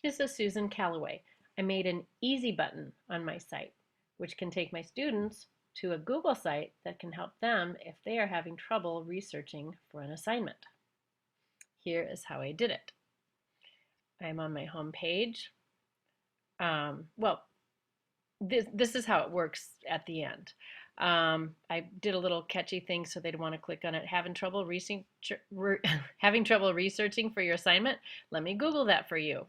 This is Susan Calloway. I made an easy button on my site, which can take my students to a Google site that can help them if they are having trouble researching for an assignment. Here is how I did it. I'm on my home page. Well, this is how it works at the end. I did a little catchy thing so they'd want to click on it. Having trouble having trouble researching for your assignment? Let me Google that for you.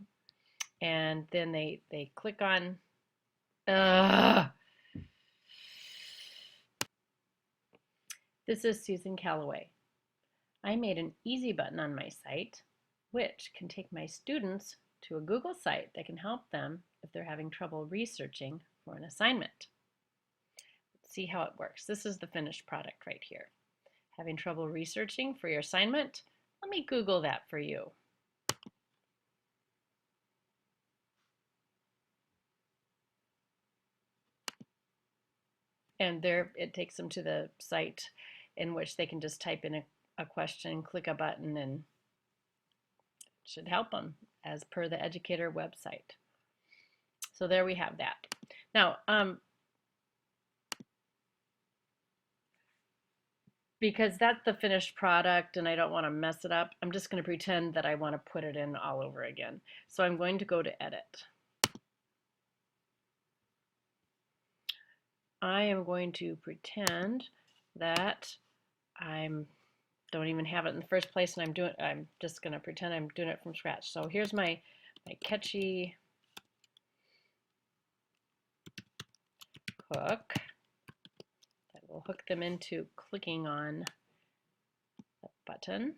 And then they click on. This is Susan Calloway. I made an easy button on my site, which can take my students to a Google site that can help them if they're having trouble researching for an assignment. Let's see how it works. This is the finished product right here. Having trouble researching for your assignment? Let me Google that for you. And there it takes them to the site in which they can just type in a question, click a button, and it should help them as per the educator website. So there we have that. Now, because that's the finished product and I don't want to mess it up, I'm just going to pretend that I want to put it in all over again. So I'm going to go to edit. I am going to pretend that I don't even have it in the first place, and I'm just going to pretend I'm doing it from scratch. So here's my catchy hook that will hook them into clicking on the button.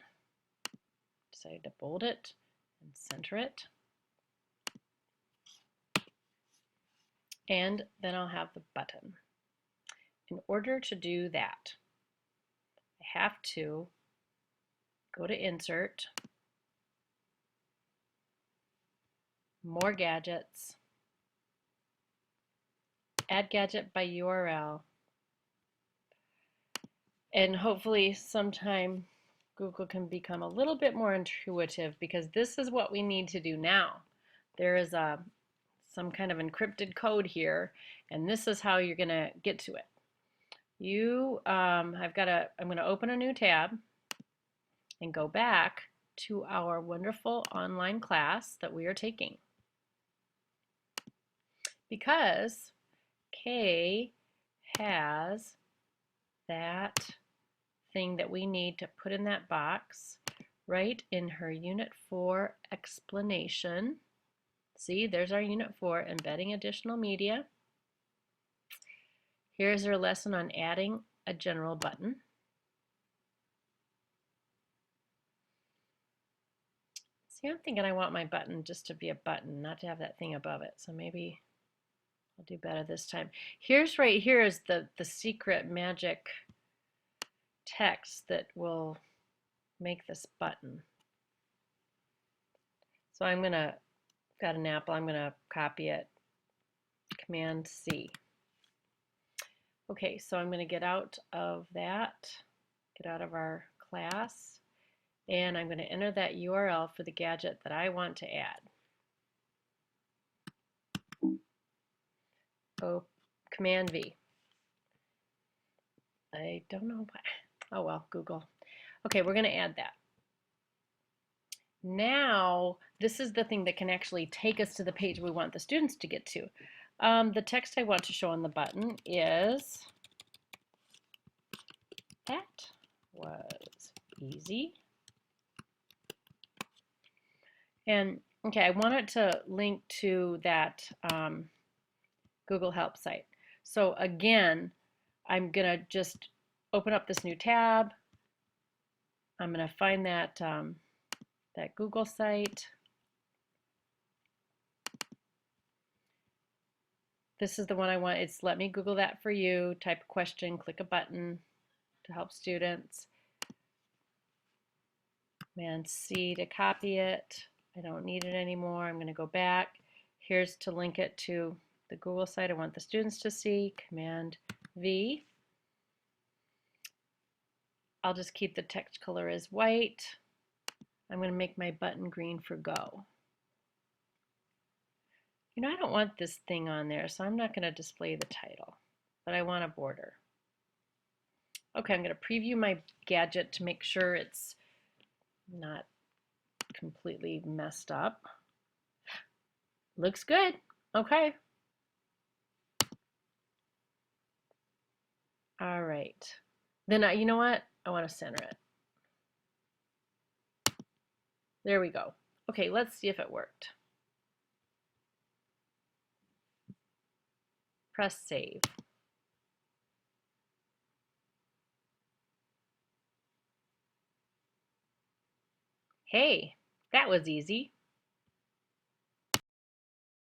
Decided to bold it and center it. And then I'll have the button. In order to do that, I have to go to Insert, More Gadgets, Add Gadget by URL, and hopefully sometime Google can become a little bit more intuitive, because this is what we need to do now. There is some kind of encrypted code here, and this is how you're going to get to it. I'm going to open a new tab and go back to our wonderful online class that we are taking. Because Kay has that thing that we need to put in that box right in her Unit 4 explanation. See, there's our Unit 4, embedding additional media. Here's our lesson on adding a general button. See, I'm thinking I want my button just to be a button, not to have that thing above it. So maybe I'll do better this time. Right here is the secret magic text that will make this button. So got an apple, I'm gonna copy it, Command C. Okay, so I'm gonna get out of our class, and I'm gonna enter that URL for the gadget that I want to add. Oh, Command V. I don't know why. Oh well, Google. Okay, we're gonna add that. Now, this is the thing that can actually take us to the page we want the students to get to. The text I want to show on the button is, that was easy. And okay, I want it to link to that Google Help site. So again, I'm gonna just open up this new tab. I'm gonna find that that Google site. This is the one I want. It's let me Google that for you. Type a question, click a button to help students. Command C to copy it. I don't need it anymore. I'm going to go back. Here's to link it to the Google site I want the students to see. Command V. I'll just keep the text color as white. I'm going to make my button green for go. I don't want this thing on there, so I'm not going to display the title, but I want a border. Okay, I'm going to preview my gadget to make sure it's not completely messed up. Looks good. Okay. All right. Then you know what? I want to center it. There we go. Okay, let's see if it worked. Press save. Hey, that was easy.